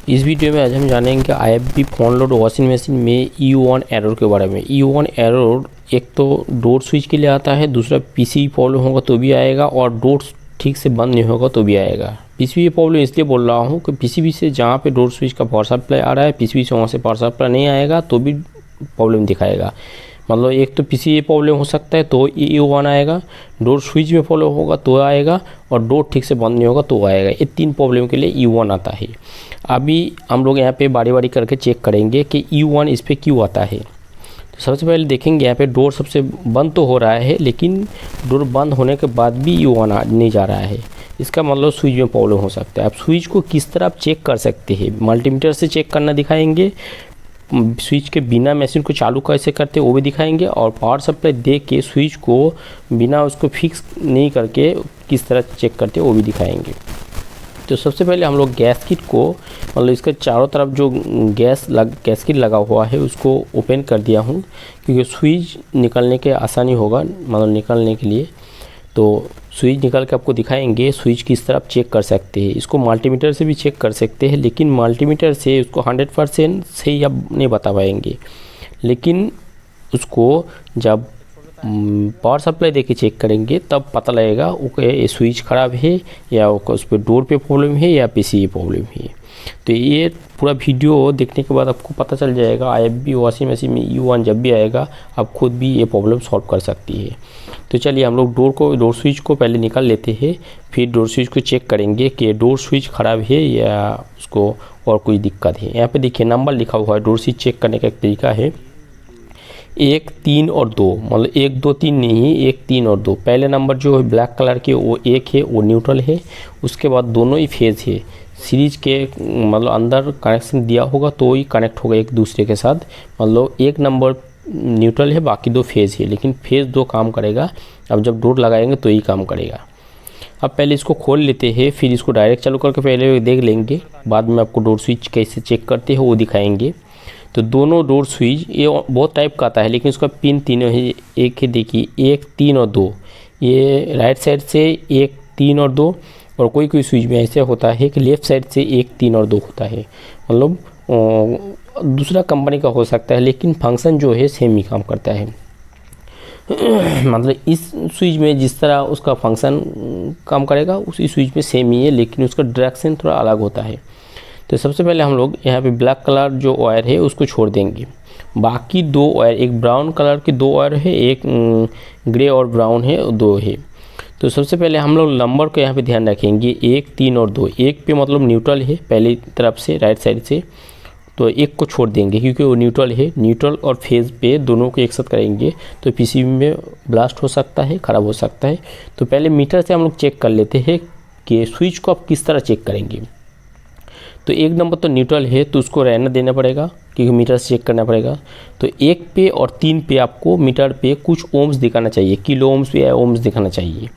इस वीडियो में आज हम जानेंगे IFB front load washing machine में EU1 एरर के बारे में। EU1 एरर एक तो डोर स्विच के लिए आता है, दूसरा PCB प्रॉब्लम होगा तो भी आएगा, और डोर ठीक से बंद नहीं होगा तो भी आएगा। PCB प्रॉब्लम इसलिए बोल रहा हूँ कि PCB से जहाँ पे डोर स्विच का पावर सप्लाई आ रहा है, PCB से वहाँ से पावर सप्लाई नहीं आएगा तो भी प्रॉब्लम दिखाएगा। मतलब एक तो PCB प्रॉब्लम हो सकता है तो EU1 आएगा, डोर स्विच में प्रॉब्लम होगा तो आएगा, और डोर ठीक से बंद नहीं होगा तो आएगा। ये तीन प्रॉब्लम के लिए EU1 आता है। अभी हम लोग यहाँ पे बारी बारी करके चेक करेंगे कि EU1 इस पर क्यों आता है। तो सबसे पहले देखेंगे यहाँ पे डोर सबसे बंद तो हो रहा है, लेकिन डोर बंद होने के बाद भी EU1 नहीं जा रहा है। इसका मतलब स्विच में प्रॉब्लम हो सकता है। अब स्विच को किस तरह आप चेक कर सकते हैं, मल्टीमीटर से चेक करना दिखाएंगे, स्विच के बिना मशीन को चालू कैसे करते वो भी दिखाएंगे, और पावर सप्लाई दे के स्विच को बिना उसको फिक्स नहीं करके किस तरह चेक करते वो भी दिखाएंगे। तो सबसे पहले हम लोग गैस किट को, मतलब इसके चारों तरफ जो गैस किट लगा हुआ है उसको ओपन कर दिया हूँ, क्योंकि स्विच निकलने के आसानी होगा, मतलब निकलने के लिए। तो स्विच निकाल के आपको दिखाएंगे स्विच किस तरह आप चेक कर सकते हैं। इसको मल्टीमीटर से भी चेक कर सकते हैं, लेकिन मल्टीमीटर से उसको 100% सही आप नहीं बता पाएंगे। लेकिन उसको जब पावर सप्लाई देके चेक करेंगे तब पता लगेगा ओके स्विच ख़राब है, या उस पर डोर पे प्रॉब्लम है, या PCB प्रॉब्लम है। तो ये पूरा वीडियो देखने के बाद आपको पता चल जाएगा IFB वॉशिंग मशीन में EU1 जब भी आएगा आप खुद भी ये प्रॉब्लम सॉल्व कर सकती है। तो चलिए हम लोग डोर स्विच को पहले निकाल लेते हैं, फिर डोर स्विच को चेक करेंगे कि डोर स्विच ख़राब है या उसको और कोई दिक्कत है। यहाँ पे देखिए नंबर लिखा हुआ है। डोर स्विच चेक करने का एक तरीका है 1, 3 और 2, मतलब 1, 2, 3 नहीं, 1, 3 और 2। पहले नंबर जो है ब्लैक कलर के वो 1 है, वो न्यूट्रल है। उसके बाद दोनों ही फेज है। सीरीज के मतलब अंदर कनेक्शन दिया होगा तो ही कनेक्ट होगा एक दूसरे के साथ। मतलब एक नंबर न्यूट्रल है, बाकी दो फेज है, लेकिन फेज 2 काम करेगा। अब जब डोर लगाएंगे तो ही काम करेगा। अब पहले इसको खोल लेते हैं, फिर इसको डायरेक्ट चालू करके पहले देख लेंगे, बाद में आपको डोर स्विच कैसे चेक करते हैं वो दिखाएंगे। तो दोनों डोर स्विच ये बहुत टाइप का आता है, लेकिन उसका पिन तीनों है। एक है देखिए 1, 3 और 2, ये राइट साइड से 1, 3 और 2, और कोई कोई स्विच में ऐसे होता है कि लेफ़्ट साइड से 1, 3 और 2 होता है। मतलब दूसरा कंपनी का हो सकता है, लेकिन फंक्शन जो है सेम ही काम करता है। मतलब इस स्विच में जिस तरह उसका फंक्शन काम करेगा उसी स्विच में सेम ही है, लेकिन उसका डायरेक्शन थोड़ा अलग होता है। तो सबसे पहले हम लोग यहाँ पे ब्लैक कलर जो वायर है उसको छोड़ देंगे। बाकी 2 वायर, एक ब्राउन कलर के 2 वायर है, एक ग्रे और ब्राउन है, 2 है। तो सबसे पहले हम लोग नंबर को यहाँ पे ध्यान रखेंगे 1, 3 और 2। 1 पे मतलब न्यूट्रल है पहली तरफ से राइट साइड से, तो 1 को छोड़ देंगे क्योंकि वो न्यूट्रल है। न्यूट्रल और फेज पे दोनों को एक साथ करेंगे तो PCB में ब्लास्ट हो सकता है, ख़राब हो सकता है। तो पहले मीटर से हम लोग चेक कर लेते हैं कि स्विच को आप किस तरह चेक करेंगे। तो 1 नंबर तो न्यूट्रल है तो उसको रहना देना पड़ेगा, क्योंकि मीटर से चेक करना पड़ेगा। तो 1 पे और 3 पे आपको मीटर पे कुछ ओम्स दिखाना चाहिए, किलो ओम्स या ओम्स दिखाना चाहिए।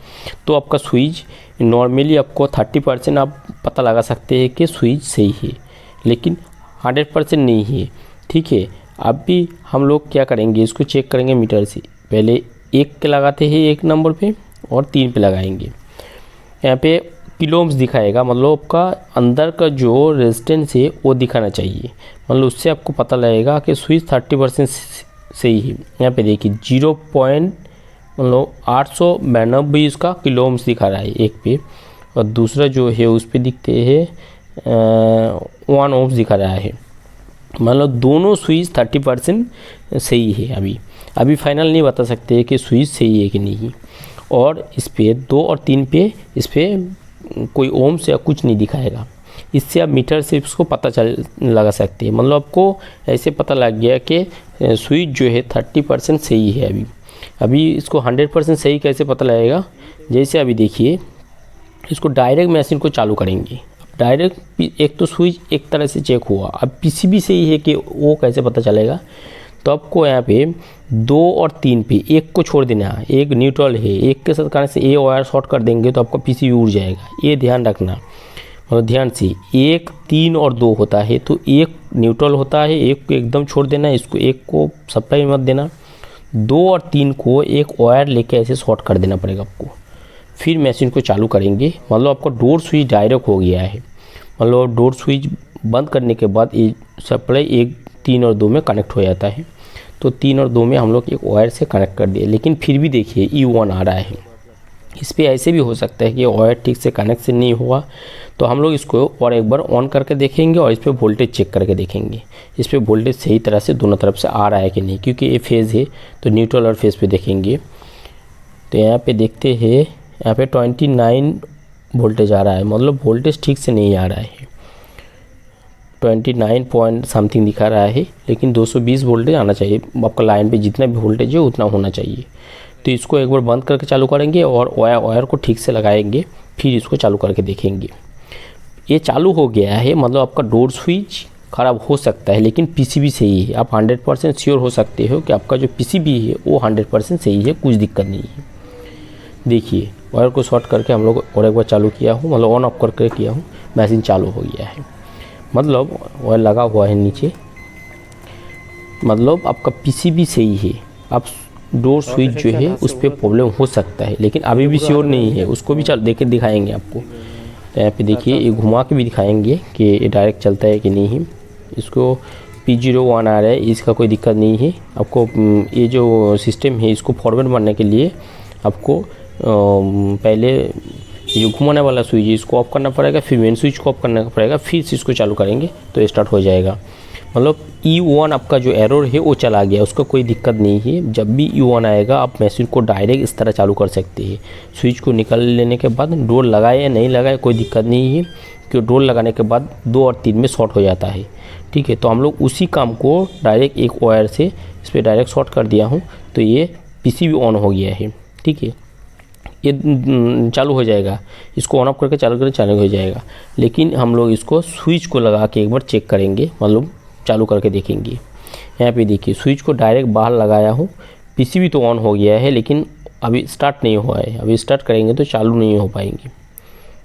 तो आपका स्विच नॉर्मली आपको 30% आप पता लगा सकते हैं कि स्विच सही है, लेकिन 100% नहीं है। ठीक है, अब भी हम लोग क्या करेंगे, इसको चेक करेंगे मीटर से। पहले 1 के लगाते हैं 1 नंबर पे, और 3 पे लगाएंगे। यहाँ पे किलो ओम्स दिखाएगा, मतलब आपका अंदर का जो रेजिस्टेंस है वो दिखाना चाहिए। मतलब उससे आपको पता लगेगा कि स्विच 30% सही है। यहाँ पे देखिए 0.892 इसका किलो ओम्स दिखा रहा है 1 पे, और दूसरा जो है उस पर दिखते हैं 1 ओम्स दिखा रहा है। मतलब दोनों स्विच 30% सही है। अभी फाइनल नहीं बता सकते कि स्विच सही है कि नहीं। और इस पे 2 और 3 पे इस पर कोई ओम्स या कुछ नहीं दिखाएगा। इससे आप मीटर से इसको पता लगा सकते हैं। मतलब आपको ऐसे पता लग गया कि स्विच जो है 30% सही है। अभी इसको 100% सही कैसे पता लगेगा, जैसे अभी देखिए इसको डायरेक्ट मशीन को चालू करेंगे। डायरेक्ट एक तो स्विच एक तरह से चेक हुआ, अब PCB सही है कि वो कैसे पता चलेगा। तो आपको यहाँ पे 2 और 3 पे 1 को छोड़ देना है, 1 न्यूट्रल है, 1 के साथ करने से ये वायर शॉर्ट कर देंगे तो आपका PCB उड़ जाएगा। ये ध्यान रखना, मतलब ध्यान से 1, 3 और 2 होता है तो 1 न्यूट्रल होता है, 1 को एकदम छोड़ देना, इसको 1 को सप्लाई मत देना। 2 और 3 को एक वायर लेके ऐसे शॉर्ट कर देना पड़ेगा आपको। फिर मशीन को चालू करेंगे, मतलब आपका डोर स्विच डायरेक्ट हो गया है। मतलब डोर स्विच बंद करने के बाद ये सप्लाई 1, 3 और 2 में कनेक्ट हो जाता है। तो 3 और 2 में हम लोग एक वायर से कनेक्ट कर दिए, लेकिन फिर भी देखिए E1 आ रहा है। इस पर ऐसे भी हो सकता है कि वायर ठीक से कनेक्शन नहीं हुआ, तो हम लोग इसको और एक बार ऑन करके देखेंगे और इस पर वोल्टेज चेक करके देखेंगे इस पर वोल्टेज सही तरह से दोनों तरफ से आ रहा है कि नहीं, क्योंकि ये फेज़ है तो न्यूट्रल और फेज़ पे देखेंगे। तो यहाँ पे देखते हैं, यहाँ पे 29 वोल्टेज आ रहा है, मतलब वोल्टेज ठीक से नहीं आ रहा है, 29 पॉइंट समथिंग दिखा रहा है, लेकिन 220 वोल्टेज आना चाहिए। आपका लाइन पे जितना भी वोल्टेज है उतना होना चाहिए। तो इसको एक बार बंद करके चालू करेंगे और वायर को ठीक से लगाएंगे, फिर इसको चालू करके देखेंगे। ये चालू हो गया है, मतलब आपका डोर स्विच ख़राब हो सकता है, लेकिन पीसीबी सही है। आप 100% श्योर हो सकते हो कि आपका जो पीसीबी है वो 100% सही है, कुछ दिक्कत नहीं है। देखिए वायर को शॉर्ट करके हम लोग और एक बार चालू किया हूँ, मतलब ऑन ऑफ करके किया हूँ, मशीन चालू हो गया है, मतलब वायर लगा हुआ है नीचे, मतलब आपका पीसीबी सही है। आप डोर स्विच जो है उस पर प्रॉब्लम हो सकता है, लेकिन अभी भी श्योर नहीं है, उसको भी देख दिखाएंगे आपको। तो यहाँ पे देखिए ये घुमा के भी दिखाएंगे कि ये डायरेक्ट चलता है कि नहीं। इसको P01 आ रहा है, इसका कोई दिक्कत नहीं है। आपको ये जो सिस्टम है इसको फॉरवर्ड बनने के लिए आपको पहले ये जो घुमाने वाला स्विच है इसको ऑफ करना पड़ेगा, फिर मेन स्विच को ऑफ करना पड़ेगा, फिर से इसको चालू करेंगे तो स्टार्ट हो जाएगा। मतलब E1 आपका जो एरर है वो चला गया, उसका कोई दिक्कत नहीं है। जब भी E1 आएगा आप मशीन को डायरेक्ट इस तरह चालू कर सकते हैं। स्विच को निकाल लेने के बाद डोर लगाए या नहीं लगाए कोई दिक्कत नहीं है, क्योंकि डोर लगाने के बाद 2 और 3 में शॉर्ट हो जाता है। ठीक है, तो हम लोग उसी काम को डायरेक्ट एक वायर से इस पर डायरेक्ट शॉर्ट कर दिया हूँ, तो ये पीसीबी ऑन हो गया है। ठीक है, ये चालू हो जाएगा, इसको ऑन ऑफ करके चालू हो जाएगा। लेकिन हम लोग इसको स्विच को लगा के एक बार चेक करेंगे, मतलब चालू करके देखेंगे। यहाँ पे देखिए स्विच को डायरेक्ट बाहर लगाया हूँ, पीसीबी तो ऑन हो गया है, लेकिन अभी स्टार्ट नहीं हुआ है। अभी स्टार्ट करेंगे तो चालू नहीं हो पाएंगे,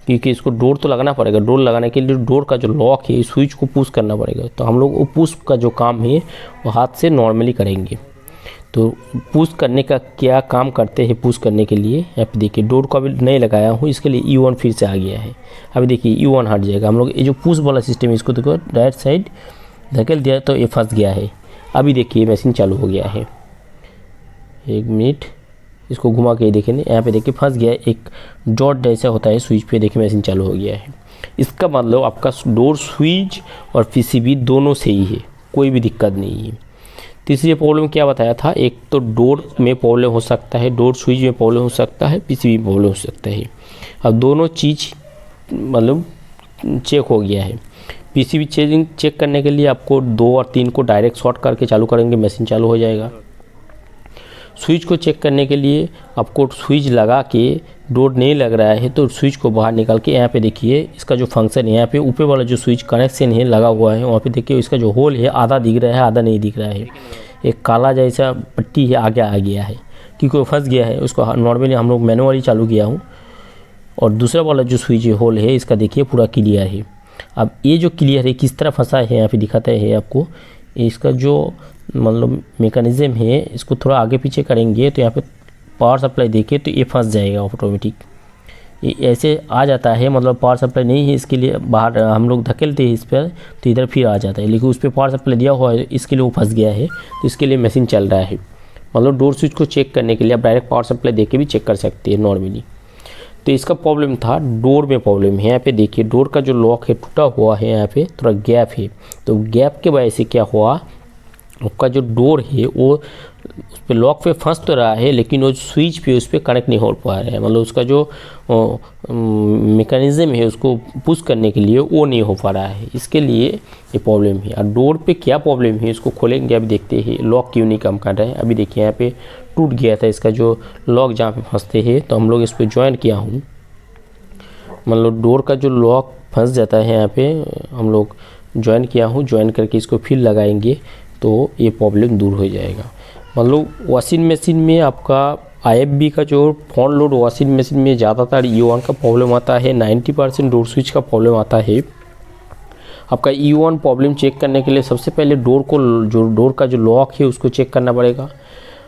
क्योंकि इसको डोर तो लगाना पड़ेगा। डोर लगाने के लिए डोर का जो लॉक है स्विच को पुश करना पड़ेगा, तो हम लोग वो पुश का जो काम है वो हाथ से नॉर्मली करेंगे। तो पुश करने का क्या काम करते हैं, पुश करने के लिए यहाँ पे देखिए डोर को अभी नहीं लगाया हूँ, इसके लिए E1 फिर से आ गया है। अभी देखिए E1 हट जाएगा। हम लोग ये जो पुश वाला सिस्टम है इसको देखो राइट साइड धकेल दिया तो ये फंस गया है। अभी देखिए मशीन चालू हो गया है। 1 मिनट इसको घुमा के देखेंगे, यहाँ पे देखिए फंस गया है, एक डॉट जैसा होता है स्विच पे, देखिए मशीन चालू हो गया है। इसका मतलब आपका डोर स्विच और पीसीबी दोनों सही है, कोई भी दिक्कत नहीं है। तीसरी प्रॉब्लम क्या बताया था, एक तो डोर में प्रॉब्लम हो सकता है, डोर स्विच में प्रॉब्लम हो सकता है, पीसीबी में प्रॉब्लम हो सकता है। अब दोनों चीज़ मतलब चेक हो गया है। पीसीबी चेक करने के लिए आपको 2 और 3 को डायरेक्ट शॉर्ट करके चालू करेंगे, मशीन चालू हो जाएगा। स्विच को चेक करने के लिए आपको स्विच लगा के डोर नहीं लग रहा है तो स्विच को बाहर निकाल के यहाँ पे देखिए इसका जो फंक्शन है, यहाँ पे ऊपर वाला जो स्विच कनेक्शन है लगा हुआ है, वहाँ पे देखिए इसका जो होल है आधा दिख रहा है आधा नहीं दिख रहा है। एक काला जैसा पट्टी है आगे आ गया है, क्योंकि वो फंस गया है। उसको नॉर्मली हम लोग मैनुअली चालू किया हूँ। और दूसरा वाला जो स्विच होल है इसका देखिए पूरा क्लियर है। अब ये जो क्लियर है किस तरह फंसा है यहाँ पे दिखाता है आपको। इसका जो मतलब मेकनिज़म है इसको थोड़ा आगे पीछे करेंगे तो यहाँ पे पावर सप्लाई देखिए तो ये फंस जाएगा ऑटोमेटिक। ये ऐसे आ जाता है, मतलब पावर सप्लाई नहीं है इसके लिए बाहर हम लोग धकेलते हैं इस पर तो इधर फिर आ जाता है, लेकिन उस पर पावर सप्लाई दिया हुआ है इसके लिए वो फंस गया है, तो इसके लिए मशीन चल रहा है। मतलब डोर स्विच को चेक करने के लिए आप डायरेक्ट पावर सप्लाई दे के भी चेक कर सकते हैं नॉर्मली। तो इसका प्रॉब्लम था डोर में प्रॉब्लम है। यहाँ पे देखिए डोर का जो लॉक है टूटा हुआ है, यहाँ पे थोड़ा गैप है, तो गैप के वजह से क्या हुआ आपका जो डोर है वो उस पर लॉक पे फंस तो रहा है, लेकिन वो स्विच पे उस पर कनेक्ट नहीं हो पा रहा है। मतलब उसका जो मेकनिज़म है उसको पुश करने के लिए वो नहीं हो पा रहा है, इसके लिए ये प्रॉब्लम है। और डोर पे क्या प्रॉब्लम है इसको खोलेंगे, अभी देखते हैं लॉक क्यों नहीं काम कर रहा है। अभी देखिए यहाँ पे टूट गया था इसका जो लॉक जहाँ पे फंसते हैं, तो हम लोग इस पर ज्वाइन किया हूँ। मतलब डोर का जो लॉक फंस जाता है यहाँ पे हम लोग ज्वाइन किया हूँ, ज्वाइन करके इसको फिर लगाएंगे तो ये प्रॉब्लम दूर हो जाएगा। मतलब वॉशिंग मशीन में आपका IFB का जो फ्रंट लोड वॉशिंग मशीन में ज़्यादातर E1 का प्रॉब्लम आता है, 90% डोर स्विच का प्रॉब्लम आता है। आपका E1 प्रॉब्लम चेक करने के लिए सबसे पहले डोर का जो लॉक है उसको चेक करना पड़ेगा।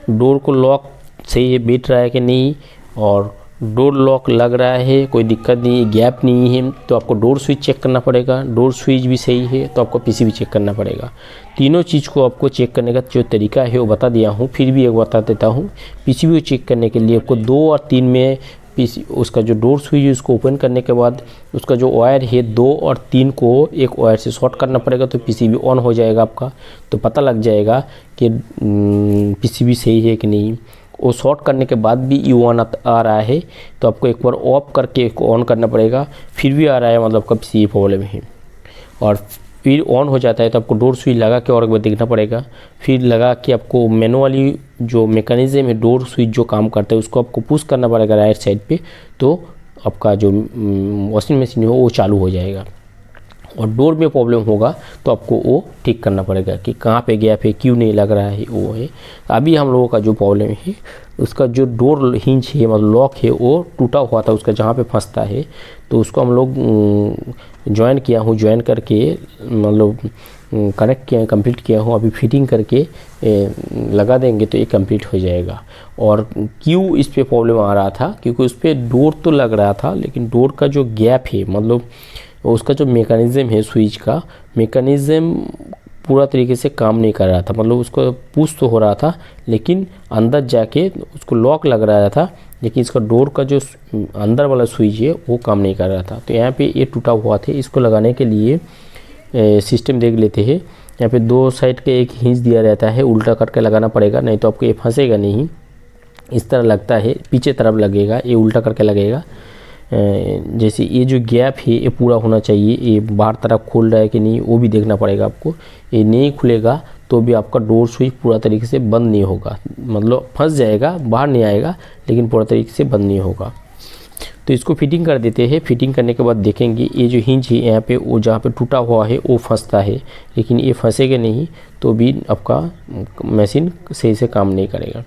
डोर को लॉक सही है बैठ रहा है कि नहीं, और डोर लॉक लग रहा है, कोई दिक्कत नहीं है, गैप नहीं है, तो आपको डोर स्विच चेक करना पड़ेगा। डोर स्विच भी सही है तो आपको पीसीबी चेक करना पड़ेगा। तीनों चीज़ को आपको चेक करने का जो तरीका है वो बता दिया हूँ, फिर भी एक बता देता हूँ। पीसीबी को चेक करने के लिए आपको 2 और 3 में उसका जो डोर स्विच है उसको ओपन करने के बाद उसका जो वायर है 2 और 3 को एक वायर से शॉर्ट करना पड़ेगा, तो पीसीबी ऑन हो जाएगा आपका। तो पता लग जाएगा कि पीसीबी सही है कि नहीं। वो शॉर्ट करने के बाद भी U1 आ रहा है तो आपको एक बार ऑफ करके ऑन करना पड़ेगा, फिर भी आ रहा है मतलब आपका पीसीबी प्रॉब्लम है। और फिर ऑन हो जाता है तो आपको डोर स्विच लगा के और एक बार देखना पड़ेगा। फिर लगा के आपको मैनुअली जो मैकेनिज्म है डोर स्विच जो काम करता है उसको आपको पुश करना पड़ेगा राइट साइड पे, तो आपका जो वॉशिंग मशीन है वो चालू हो जाएगा। और डोर में प्रॉब्लम होगा तो आपको वो ठीक करना पड़ेगा कि कहाँ पे गैप है, क्यों नहीं लग रहा है वो है। अभी हम लोगों का जो प्रॉब्लम है उसका जो डोर हिंज है मतलब लॉक है वो टूटा हुआ था, उसका जहाँ पे फंसता है तो उसको हम लोग ज्वाइन किया हूँ, ज्वाइन करके मतलब कनेक्ट किया, कंप्लीट किया हूँ। अभी फिटिंग करके लगा देंगे तो ये कंप्लीट हो जाएगा। और क्यों इस पे प्रॉब्लम आ रहा था, क्योंकि उस पर डोर तो लग रहा था लेकिन डोर का जो गैप है मतलब उसका जो मेकैनिज़्म है स्विच का मेकैनिज़्म पूरा तरीके से काम नहीं कर रहा था। मतलब उसको पुश तो हो रहा था लेकिन अंदर जाके उसको लॉक लग रहा था, लेकिन इसका डोर का जो अंदर वाला स्विच है वो काम नहीं कर रहा था। तो यहाँ पे ये टूटा हुआ थे, इसको लगाने के लिए सिस्टम देख लेते हैं। यहाँ पे 2 साइड के एक हिंज दिया रहता है, उल्टा करके लगाना पड़ेगा नहीं तो आपको ये फंसेगा नहीं। इस तरह लगता है, पीछे तरफ लगेगा, ये उल्टा करके लगेगा। जैसे ये जो गैप है ये पूरा होना चाहिए, ये बाहर तरफ खोल रहा है कि नहीं वो भी देखना पड़ेगा आपको। ये नहीं खुलेगा तो भी आपका डोर स्विच पूरा तरीके से बंद नहीं होगा, मतलब फंस जाएगा, बाहर नहीं आएगा लेकिन पूरा तरीके से बंद नहीं होगा। तो इसको फिटिंग कर देते हैं। फिटिंग करने के बाद देखेंगे ये जो हिंज है यहाँ पे वो जहाँ पे टूटा हुआ है वो फंसता है, लेकिन ये फंसेगा नहीं तो भी आपका मशीन सही से काम नहीं करेगा।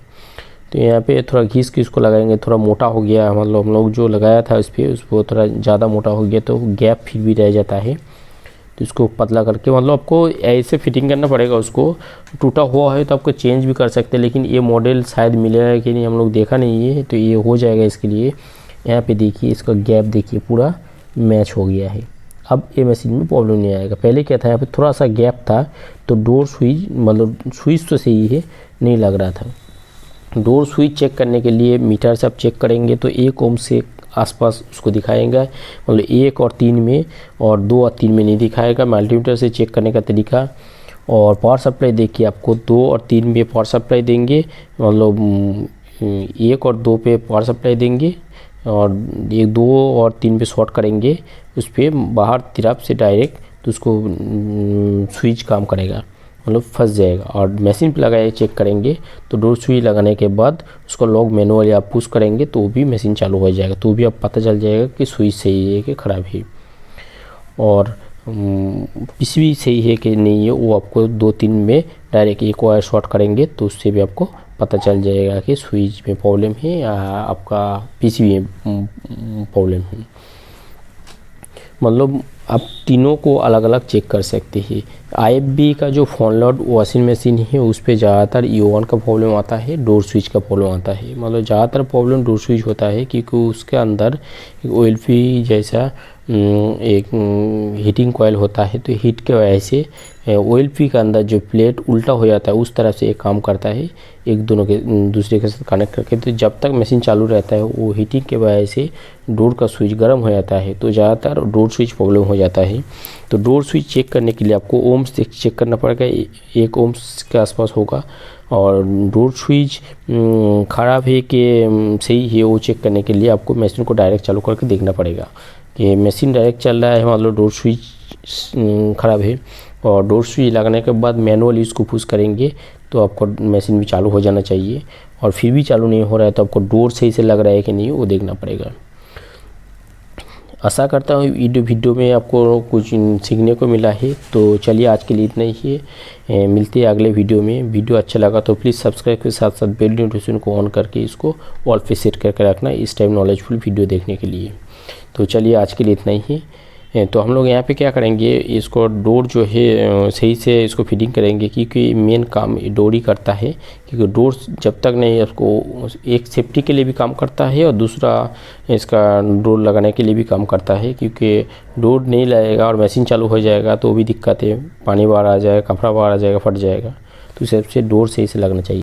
तो यहाँ पे थोड़ा घिस के इसको लगाएंगे, थोड़ा मोटा हो गया मतलब हम लोग जो लगाया था उस पर थोड़ा ज़्यादा मोटा हो गया तो गैप फिर भी रह जाता है। तो इसको पतला करके मतलब आपको ऐसे फिटिंग करना पड़ेगा। उसको टूटा हुआ है तो आपको चेंज भी कर सकते हैं, लेकिन ये मॉडल शायद मिलेगा कि नहीं हम लोग देखा नहीं है, तो ये हो जाएगा। इसके लिए यहाँ पे देखिए इसका गैप देखिए पूरा मैच हो गया है। अब ये मशीन में प्रॉब्लम नहीं आएगा। पहले क्या था यहाँ पे थोड़ा सा गैप था तो डोर स्विच मतलब स्विच तो सही है नहीं लग रहा था। डोर स्विच चेक करने के लिए मीटर से आप चेक करेंगे तो 1 ओम से आसपास उसको दिखाएगा, मतलब 1 और 3 में, और 2 और 3 में नहीं दिखाएगा। मल्टीमीटर से चेक करने का तरीका। और पावर सप्लाई देखिए आपको 2 और 3 में पावर सप्लाई देंगे, मतलब 1 और 2 पे पावर सप्लाई देंगे और 2 और 3 पे शॉर्ट करेंगे उस पर बाहर तरफ से डायरेक्ट, तो उसको स्विच काम करेगा मतलब फंस जाएगा। और मशीन पे लगाए चेक करेंगे तो डोर स्विच लगाने के बाद उसको लॉक मैनुअली आप पुश करेंगे तो भी मशीन चालू हो जाएगा, तो भी आप पता चल जाएगा कि स्विच सही है कि ख़राब है। और पीसीबी सही है कि नहीं है वो आपको 2-3 में डायरेक्ट एक वायर शॉर्ट करेंगे तो उससे भी आपको पता चल जाएगा कि स्विच में प्रॉब्लम है या आपका पीसीबी में प्रॉब्लम है। मतलब आप तीनों को अलग अलग चेक कर सकते हैं। IFB का जो फॉन लोड वॉशिंग मशीन है उस पर ज़्यादातर U1 का प्रॉब्लम आता है, डोर स्विच का प्रॉब्लम आता है। मतलब ज़्यादातर प्रॉब्लम डोर स्विच होता है क्योंकि उसके अंदर OLP जैसा एक हीटिंग कॉइल होता है, तो हीट के वजह से OLP के अंदर जो प्लेट उल्टा हो जाता है उस तरफ से एक काम करता है, एक दोनों के दूसरे के साथ कनेक्ट करके। तो जब तक मशीन चालू रहता है वो हीटिंग के वजह से डोर का स्विच गर्म हो जाता है, तो ज़्यादातर डोर स्विच प्रॉब्लम हो जाता है। तो डोर स्विच चेक करने के लिए आपको ओम्स चेक करना पड़ेगा, 1 ओम्स के आसपास होगा। और डोर स्विच ख़राब है कि सही है वो चेक करने के लिए आपको मशीन को डायरेक्ट चालू करके देखना पड़ेगा कि मशीन डायरेक्ट चल रहा है मतलब डोर स्विच ख़राब है। और डोर स्विच लगाने के बाद मैनुअली इसको पुश करेंगे तो आपको मशीन भी चालू हो जाना चाहिए। और फिर भी चालू नहीं हो रहा है तो आपको डोर सही से लग रहा है कि नहीं वो देखना पड़ेगा। आशा करता हूँ वीडियो में आपको कुछ सीखने को मिला है। तो चलिए आज के लिए इतना ही है, मिलते हैं अगले वीडियो में। वीडियो अच्छा लगा तो प्लीज़ सब्सक्राइब के साथ साथ बेल नोटिफिकेशन को ऑन करके इसको ऑल पे सेट करके रखना इस टाइम नॉलेजफुल वीडियो देखने के लिए। तो चलिए आज के लिए इतना ही है, तो हम लोग यहाँ पे क्या करेंगे, इसको डोर जो है सही से इसको फिटिंग करेंगे, क्योंकि मेन काम डोर ही करता है। क्योंकि डोर जब तक नहीं, उसको एक सेफ्टी के लिए भी काम करता है और दूसरा इसका डोर लगाने के लिए भी काम करता है। क्योंकि डोर नहीं लगेगा और मशीन चालू हो जाएगा तो भी दिक्कत है, पानी बाहर आ जाएगा, कपड़ा बाहर आ जाएगा, फट जाएगा। तो सबसे डोर सही से लगना चाहिए।